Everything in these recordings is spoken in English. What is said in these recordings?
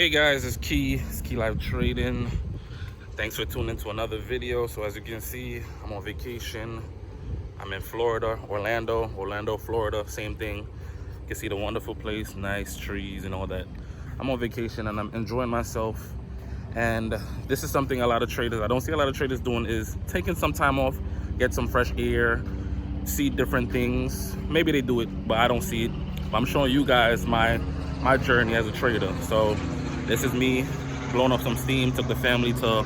Hey guys, it's Key Live Trading. Thanks for tuning into another video. So as you can see, I'm on vacation. I'm in Florida, Orlando, Florida, same thing. You can see the wonderful place, nice trees and all that. I'm on vacation and I'm enjoying myself. And this is something a lot of traders, I don't see a lot of traders doing, is taking some time off, get some fresh air, see different things. Maybe they do it, but I don't see it. But I'm showing you guys my journey as a trader. So this is me blowing up some steam. Took the family to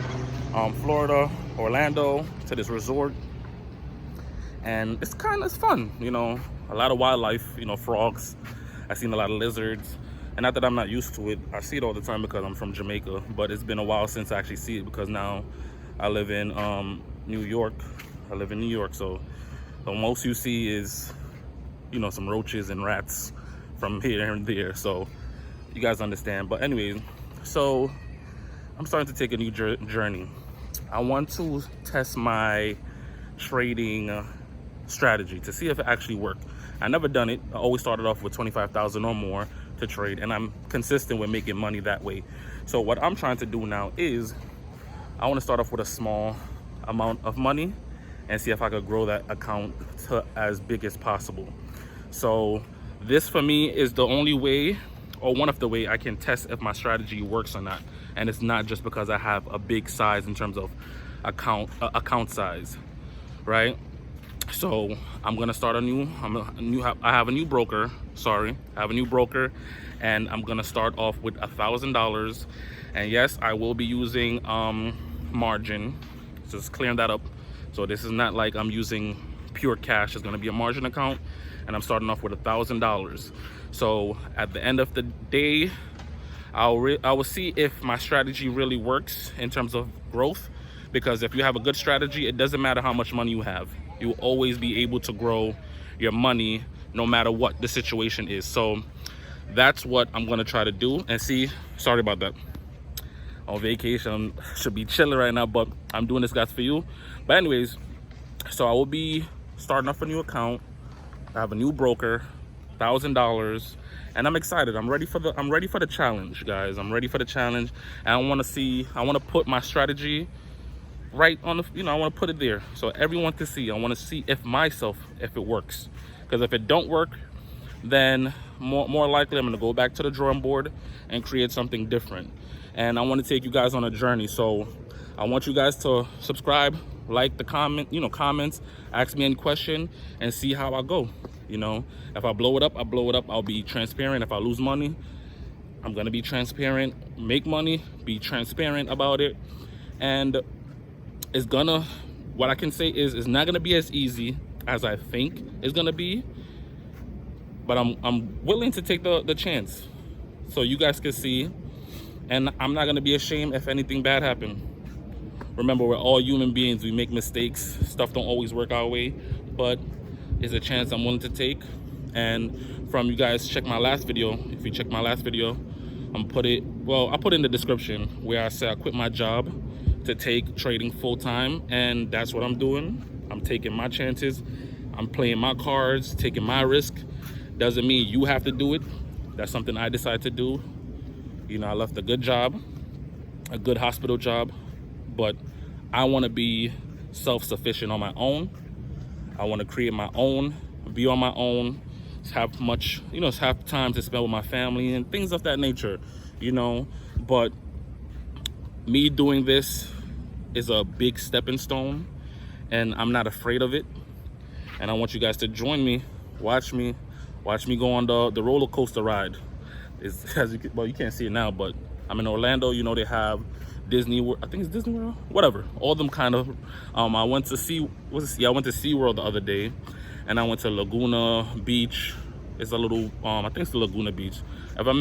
Florida, Orlando, to this resort, and it's fun, you know. A lot of wildlife, you know, frogs. I've seen a lot of lizards, and not that I'm not used to it. I see it all the time because I'm from Jamaica, but it's been a while since I actually see it because now I live in New York. So the most you see is, you know, some roaches and rats from here and there. So you guys understand. But anyways, so I'm starting to take a new journey. I want to test my trading strategy to see if it actually worked. I never done it. I always started off with 25,000 or more to trade, and I'm consistent with making money that way. So what I'm trying to do now is I want to start off with a small amount of money and see if I could grow that account to as big as possible. So this for me is the only way, or one of the way I can test if my strategy works or not. And it's not just because I have a big size in terms of account size, right? So I'm gonna start I have a new broker, and I'm gonna start off with $1,000. And yes, I will be using margin, just clearing that up. So this is not like I'm using pure cash. It's gonna be a margin account, and I'm starting off with $1,000. So at the end of the day, I will see if my strategy really works in terms of growth. Because if you have a good strategy, it doesn't matter how much money you have. You will always be able to grow your money no matter what the situation is. So that's what I'm gonna try to do and see. Sorry about that. On vacation, should be chilling right now, but I'm doing this, guys, for you. But anyways, so I will be starting off a new account. I have a new broker, $1,000, and I'm excited. I'm ready for the challenge, guys. I'm ready for the challenge, and I want to put my strategy right on the, you know, I want to put it there so everyone can see. I want to see if it works, because if it don't work, then more likely I'm going to go back to the drawing board and create something different. And I want to take you guys on a journey. So I want you guys to subscribe, like the comments, ask me any question, and see how I go. You know, if I blow it up, I'll be transparent. If I lose money, I'm gonna be transparent. Make money, be transparent about it. And what I can say is it's not gonna be as easy as I think it's gonna be, but I'm willing to take the chance so you guys can see. And I'm not gonna be ashamed if anything bad happens. Remember, we're all human beings. We make mistakes. Stuff don't always work our way, but it's a chance I'm willing to take. And from you guys, check my last video. If you check my last video, I'll put it in the description, where I said I quit my job to take trading full time, and that's what I'm doing. I'm taking my chances. I'm playing my cards, taking my risk. Doesn't mean you have to do it. That's something I decided to do. You know, I left a good job, a good hospital job, but I want to be self-sufficient on my own. I want to create my own, be on my own, have time to spend with my family and things of that nature, you know. But me doing this is a big stepping stone, and I'm not afraid of it. And I want you guys to join me, watch me go on the roller coaster ride. You can't see it now, but I'm in Orlando. You know, they have Disney World. I think it's Disney World, whatever. All them kind of. I went to SeaWorld the other day, and I went to Laguna Beach. It's a little. I think it's the Laguna Beach. If I'm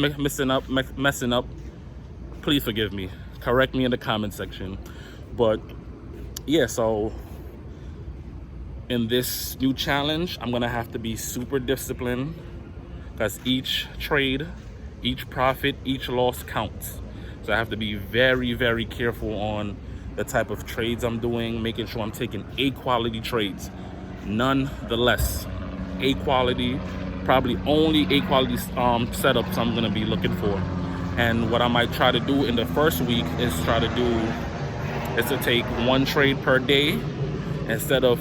messing up, please forgive me. Correct me in the comment section. But yeah, so in this new challenge, I'm gonna have to be super disciplined, because each trade, each profit, each loss counts. So I have to be very, very careful on the type of trades I'm doing, making sure I'm taking A-quality trades. Nonetheless, A-quality, probably only A-quality setups I'm gonna be looking for. And what I might try to do in the first week is to take one trade per day instead of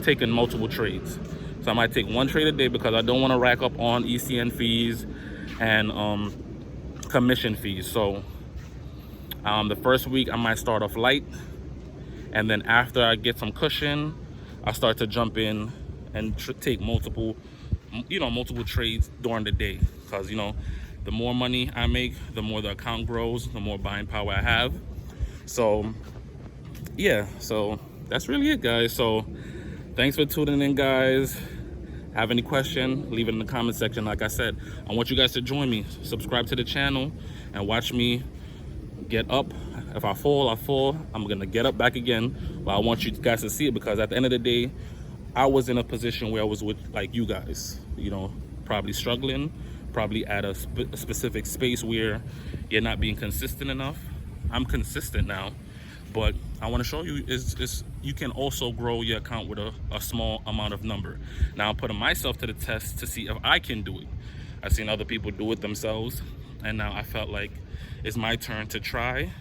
taking multiple trades. So I might take one trade a day because I don't want to rack up on ECN fees and commission fees. So the first week I might start off light, and then after I get some cushion, I start to jump in and take multiple trades during the day, because the more money I make, the more the account grows, the more buying power I have. So yeah, so that's really it, guys. So thanks for tuning in, guys. Have any question, leave it in the comment section. Like I said, I want you guys to join me, subscribe to the channel, and watch me get up. If I fall, I fall. I'm gonna get up back again, but I want you guys to see it, because at the end of the day, I was in a position where I was with like you guys, probably struggling, probably at a specific space where you're not being consistent enough. I'm consistent now, but I want to show you is you can also grow your account with a small amount of number. Now I'm putting myself to the test to see if I can do it. I've seen other people do it themselves, and now I felt like it's my turn to try.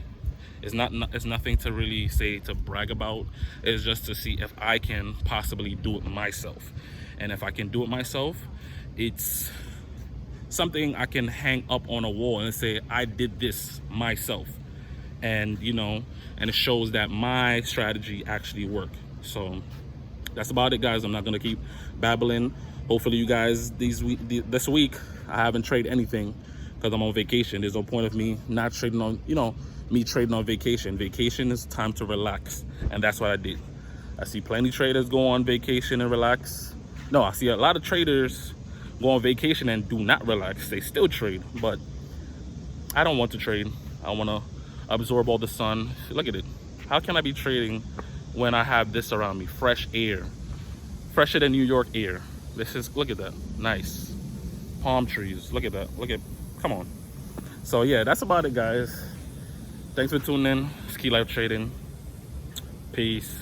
It's nothing to really say to brag about. It's just to see if I can possibly do it myself. And if I can do it myself, it's something I can hang up on a wall and say I did this myself. And and it shows that my strategy actually worked. So that's about it, guys. I'm not gonna keep babbling. Hopefully you guys this week I haven't traded anything because I'm on vacation. There's no point of me not trading on me trading on vacation. Vacation is time to relax, and that's what I did. I see plenty of traders go on vacation and relax. No, I see a lot of traders go on vacation and do not relax. They still trade, but I don't want to trade. I want to absorb all the sun. Look at it. How can I be trading when I have this around me? Fresh air, fresher than New York air. Look at that, nice palm trees. Look at that. Come on. So yeah, that's about it, guys. Thanks for tuning in. It's Key Life Trading. Peace.